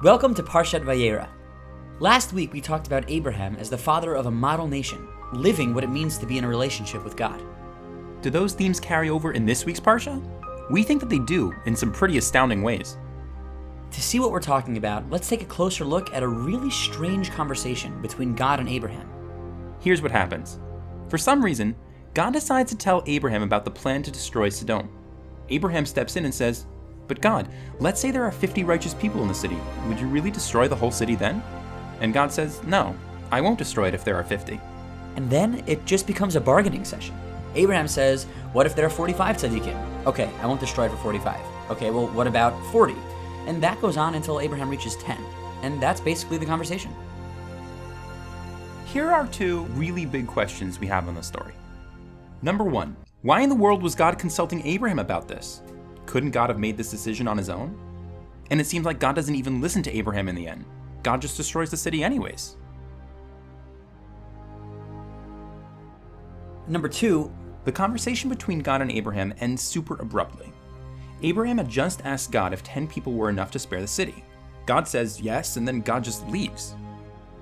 Welcome to Parshat Vayeira. Last week we talked about Abraham as the father of a model nation, living what it means to be in a relationship with God. Do those themes carry over in this week's Parsha? We think that they do, in some pretty astounding ways. To see what we're talking about, let's take a closer look at a really strange conversation between God and Abraham. Here's what happens. For some reason, God decides to tell Abraham about the plan to destroy Sedom. Abraham steps in and says, "But God, let's say there are 50 righteous people in the city. Would you really destroy the whole city then?" And God says, "No, I won't destroy it if there are 50. And then it just becomes a bargaining session. Abraham says, what if there are 45 tzaddikim? Okay, I won't destroy it for 45. Okay, well, what about 40? And that goes on until Abraham reaches 10. And that's basically the conversation. Here are two really big questions we have on the story. Number one, why in the world was God consulting Abraham about this? Couldn't God have made this decision on his own? And it seems like God doesn't even listen to Abraham in the end. God just destroys the city anyways. Number two, the conversation between God and Abraham ends super abruptly. Abraham had just asked God if 10 people were enough to spare the city. God says yes, and then God just leaves.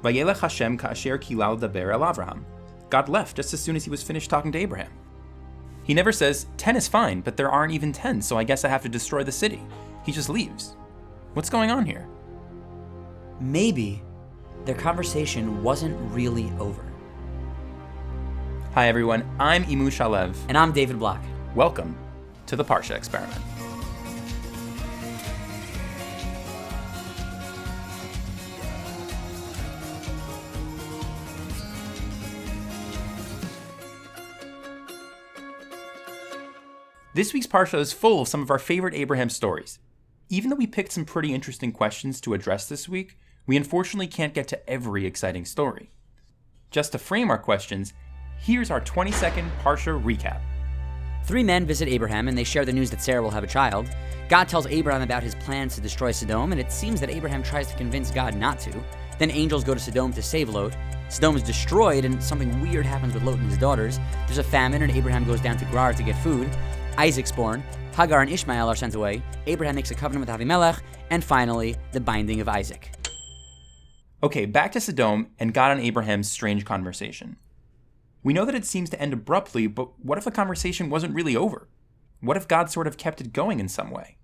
Vayelech Hashem ka'asher kilal daber el Avraham. God left just as soon as he was finished talking to Abraham. He never says, 10 is fine, but there aren't even 10, so I guess I have to destroy the city. He just leaves. What's going on here? Maybe their conversation wasn't really over. Hi everyone, I'm Imu Shalev. And I'm David Block. Welcome to the Parsha Experiment. This week's Parsha is full of some of our favorite Abraham stories. Even though we picked some pretty interesting questions to address this week, we unfortunately can't get to every exciting story. Just to frame our questions, here's our 20-second Parsha recap. 3 men visit Abraham and they share the news that Sarah will have a child. God tells Abraham about his plans to destroy Sedom, and it seems that Abraham tries to convince God not to. Then angels go to Sedom to save Lot. Sedom is destroyed and something weird happens with Lot and his daughters. There's a famine and Abraham goes down to Gerar to get food. Isaac's born. Hagar and Ishmael are sent away. Abraham makes a covenant with Avimelech. And finally, the binding of Isaac. Okay, back to Sedom and God and Abraham's strange conversation. We know that it seems to end abruptly, but what if the conversation wasn't really over? What if God sort of kept it going in some way?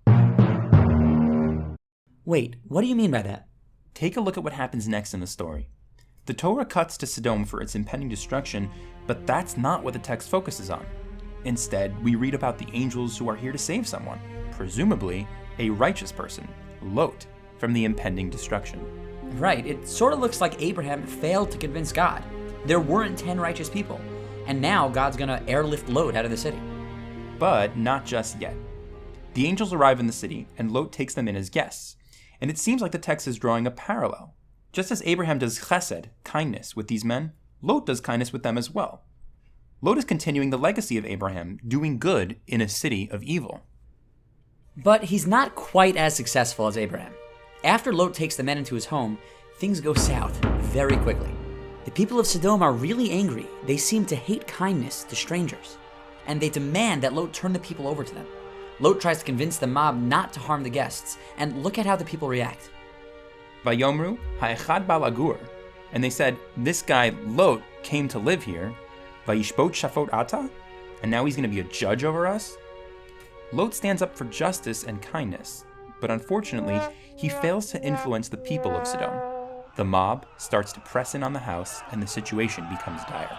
Wait, what do you mean by that? Take a look at what happens next in the story. The Torah cuts to Sedom for its impending destruction, but that's not what the text focuses on. Instead, we read about the angels who are here to save someone, presumably a righteous person, Lot, from the impending destruction. Right, it sort of looks like Abraham failed to convince God. There weren't 10 righteous people, and now God's gonna airlift Lot out of the city. But not just yet. The angels arrive in the city, and Lot takes them in as guests, and it seems like the text is drawing a parallel. Just as Abraham does chesed, kindness, with these men, Lot does kindness with them as well. Lot is continuing the legacy of Abraham, doing good in a city of evil. But he's not quite as successful as Abraham. After Lot takes the men into his home, things go south very quickly. The people of Sedom are really angry. They seem to hate kindness to strangers, and they demand that Lot turn the people over to them. Lot tries to convince the mob not to harm the guests, and look at how the people react. Vayomru ha'echad bal agur, and they said, this guy Lot came to live here. Vayishbot shafot ata, and now he's going to be a judge over us? Lot stands up for justice and kindness, but unfortunately, he fails to influence the people of Sedom. The mob starts to press in on the house, and the situation becomes dire.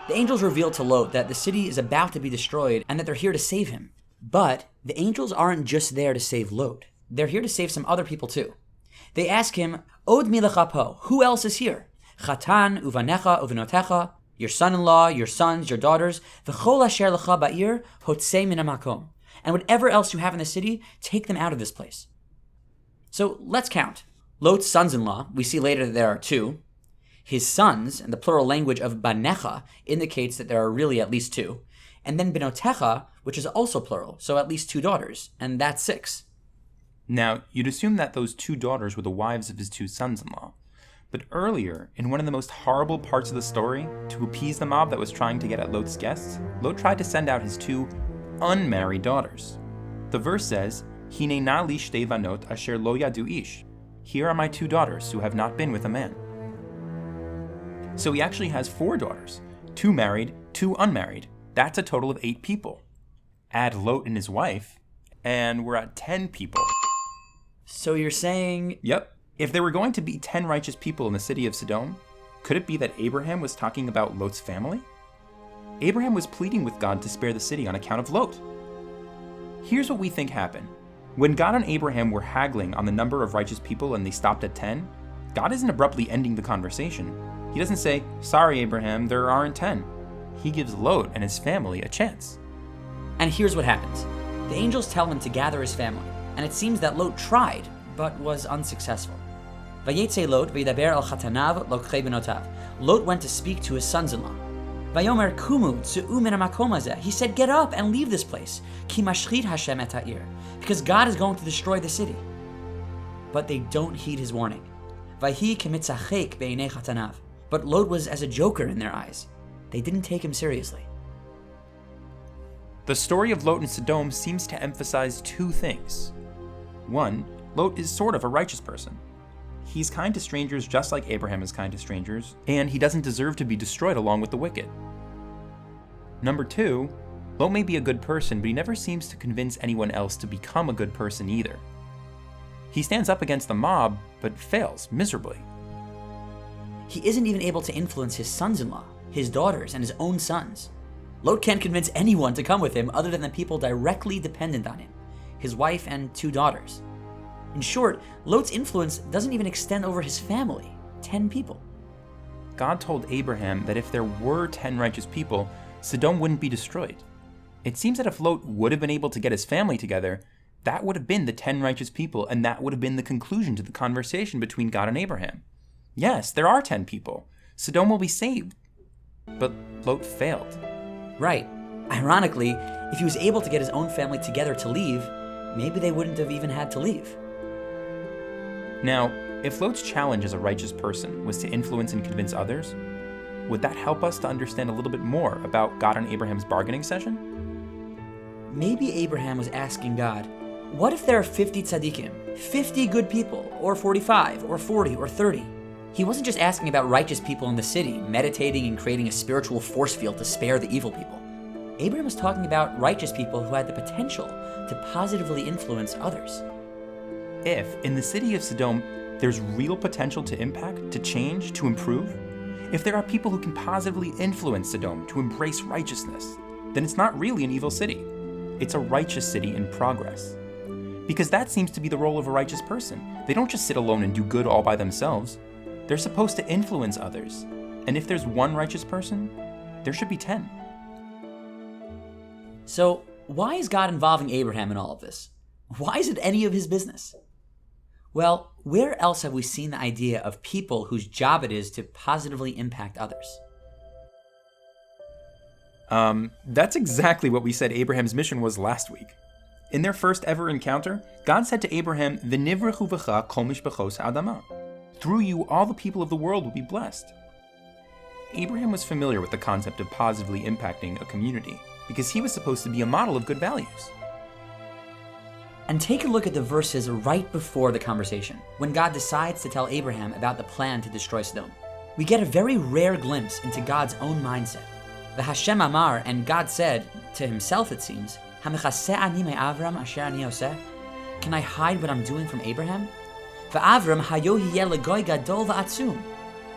The angels reveal to Lot that the city is about to be destroyed and that they're here to save him. But the angels aren't just there to save Lot. They're here to save some other people too. They ask him, Od mi lecha po, who else is here? Chatan, uvanecha, uvenotecha, your son-in-law, your sons, your daughters, v'chol asher lecha ba'ir, hotzei min hamakom. And whatever else you have in the city, take them out of this place. So let's count. Lot's sons-in-law, we see later that there are 2. His sons, and the plural language of banecha, indicates that there are really at least 2. And then benotecha, which is also plural, so at least 2 daughters, and that's 6. Now, you'd assume that those 2 daughters were the wives of his 2 sons-in-law. But earlier, in one of the most horrible parts of the story, to appease the mob that was trying to get at Lot's guests, Lot tried to send out his 2 unmarried daughters. The verse says, Hine na li shtei vanot asher lo yadu ish. Here are my 2 daughters who have not been with a man. So he actually has 4 daughters, 2 married, 2 unmarried. That's a total of 8 people. Add Lot and his wife, and we're at 10 people. So you're saying... Yep. If there were going to be 10 righteous people in the city of Sedom, could it be that Abraham was talking about Lot's family? Abraham was pleading with God to spare the city on account of Lot. Here's what we think happened. When God and Abraham were haggling on the number of righteous people and they stopped at 10, God isn't abruptly ending the conversation. He doesn't say, "Sorry, Abraham, there aren't 10. He gives Lot and his family a chance. And here's what happens. The angels tell him to gather his family, and it seems that Lot tried, but was unsuccessful. Vayetze Lot v'yidaber al chatanav lokchei benotav. Lot went to speak to his sons-in-law. Vayomer kumu tzu'u min hamakom hazeh. He said, "Get up and leave this place. Ki mashchit Hashem et ha'ir." Because God is going to destroy the city. But they don't heed his warning. Vayhi kemitzachek be'inei chatanav. But Lot was as a joker in their eyes. They didn't take him seriously. The story of Lot and Sedom seems to emphasize 2 things. 1, Lot is sort of a righteous person. He's kind to strangers just like Abraham is kind to strangers, and he doesn't deserve to be destroyed along with the wicked. Number 2, Lot may be a good person, but he never seems to convince anyone else to become a good person either. He stands up against the mob, but fails miserably. He isn't even able to influence his sons-in-law, his daughters, and his own sons. Lot can't convince anyone to come with him other than the people directly dependent on him, his wife and 2 daughters. In short, Lot's influence doesn't even extend over his family, 10 people. God told Abraham that if there were 10 righteous people, Sedom wouldn't be destroyed. It seems that if Lot would have been able to get his family together, that would have been the 10 righteous people, and that would have been the conclusion to the conversation between God and Abraham. Yes, there are 10 people. Sedom will be saved. But Lot failed. Right. Ironically, if he was able to get his own family together to leave, maybe they wouldn't have even had to leave. Now, if Lot's challenge as a righteous person was to influence and convince others, would that help us to understand a little bit more about God and Abraham's bargaining session? Maybe Abraham was asking God, what if there are 50 tzaddikim, 50 good people, or 45, or 40, or 30? He wasn't just asking about righteous people in the city, meditating and creating a spiritual force field to spare the evil people. Abraham was talking about righteous people who had the potential to positively influence others. If, in the city of Sedom, there's real potential to impact, to change, to improve, if there are people who can positively influence Sedom to embrace righteousness, then it's not really an evil city. It's a righteous city in progress. Because that seems to be the role of a righteous person. They don't just sit alone and do good all by themselves. They're supposed to influence others. And if there's 1 righteous person, there should be 10. So, why is God involving Abraham in all of this? Why is it any of his business? Well, where else have we seen the idea of people whose job it is to positively impact others? That's exactly what we said Abraham's mission was last week. In their first ever encounter, God said to Abraham, "V'nivrechu v'cha kol mishpachos ha'adama." Through you, all the people of the world will be blessed. Abraham was familiar with the concept of positively impacting a community because he was supposed to be a model of good values. And take a look at the verses right before the conversation, when God decides to tell Abraham about the plan to destroy Sedom. We get a very rare glimpse into God's own mindset. The Hashem Amar, and God said, to himself it seems, "Hamechaseh ani me'Avram asher ani oseh?" Can I hide what I'm doing from Abraham? V'Avram hayo hiyeh legoy gadol v'atzum.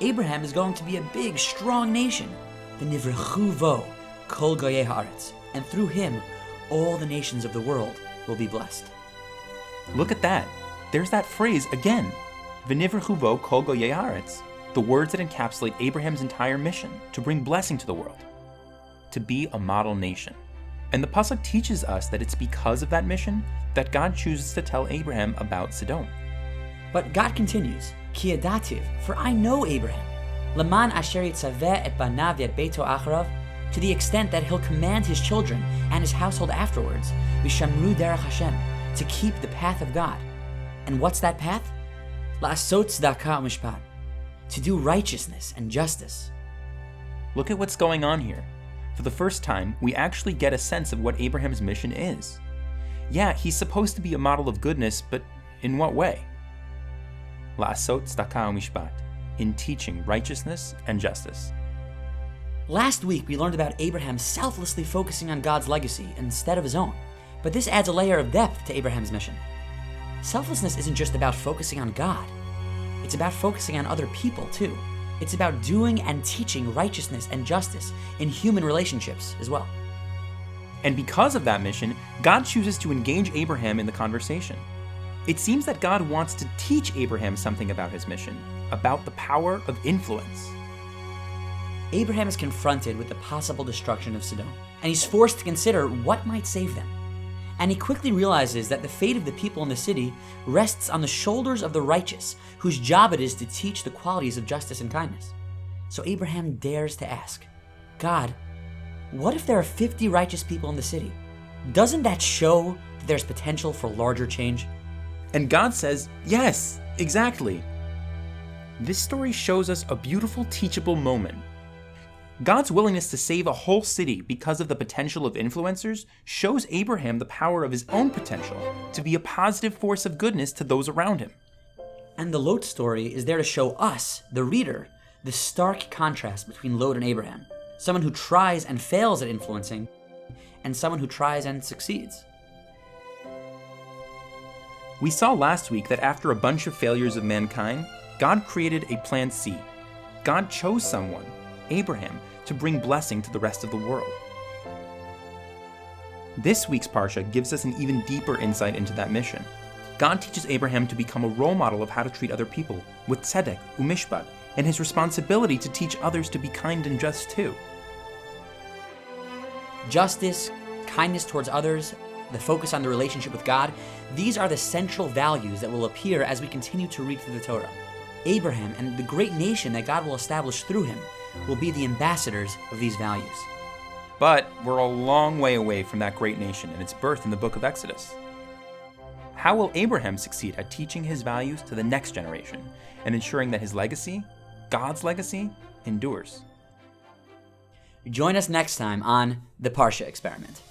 Abraham is going to be a big, strong nation. V'nivrechu vo kol goyei haaretz. And through him, all the nations of the world will be blessed. Look at that. There's that phrase again. V'nivrechu vo kol goyei haaretz. The words that encapsulate Abraham's entire mission to bring blessing to the world. To be a model nation. And the pasuk teaches us that it's because of that mission that God chooses to tell Abraham about Sedom. But God continues, Ki yadativ, for I know Abraham, Laman asher yitzaveh et banav et beito acharav, to the extent that he'll command his children and his household afterwards, Vishamru derech Hashem, to keep the path of God. And what's that path? La'asot tzedakah u'mishpat, to do righteousness and justice. Look at what's going on here. For the first time, we actually get a sense of what Abraham's mission is. Yeah, he's supposed to be a model of goodness, but in what way? La'asot tzedakah u'mishpat, in teaching righteousness and justice. Last week, we learned about Abraham selflessly focusing on God's legacy instead of his own. But this adds a layer of depth to Abraham's mission. Selflessness isn't just about focusing on God. It's about focusing on other people, too. It's about doing and teaching righteousness and justice in human relationships as well. And because of that mission, God chooses to engage Abraham in the conversation. It seems that God wants to teach Abraham something about his mission, about the power of influence. Abraham is confronted with the possible destruction of Sedom, and he's forced to consider what might save them. And he quickly realizes that the fate of the people in the city rests on the shoulders of the righteous, whose job it is to teach the qualities of justice and kindness. So Abraham dares to ask, God, what if there are 50 righteous people in the city? Doesn't that show that there's potential for larger change? And God says, yes, exactly. This story shows us a beautiful teachable moment. God's willingness to save a whole city because of the potential of influencers shows Abraham the power of his own potential to be a positive force of goodness to those around him. And the Lot story is there to show us, the reader, the stark contrast between Lot and Abraham. Someone who tries and fails at influencing, and someone who tries and succeeds. We saw last week that after a bunch of failures of mankind, God created a plan C. God chose someone, Abraham, to bring blessing to the rest of the world. This week's Parsha gives us an even deeper insight into that mission. God teaches Abraham to become a role model of how to treat other people, with tzedek u'mishpat, and his responsibility to teach others to be kind and just too. Justice, kindness towards others, the focus on the relationship with God, these are the central values that will appear as we continue to read through the Torah. Abraham and the great nation that God will establish through him will be the ambassadors of these values. But we're a long way away from that great nation and its birth in the book of Exodus. How will Abraham succeed at teaching his values to the next generation and ensuring that his legacy, God's legacy, endures? Join us next time on The Parsha Experiment.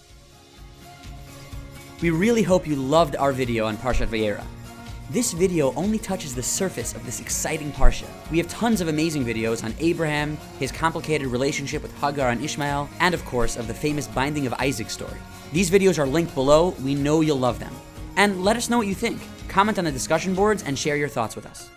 We really hope you loved our video on Parshat Vayeira. This video only touches the surface of this exciting Parsha. We have tons of amazing videos on Abraham, his complicated relationship with Hagar and Ishmael, and of course of the famous binding of Isaac story. These videos are linked below. We know you'll love them. And let us know what you think. Comment on the discussion boards and share your thoughts with us.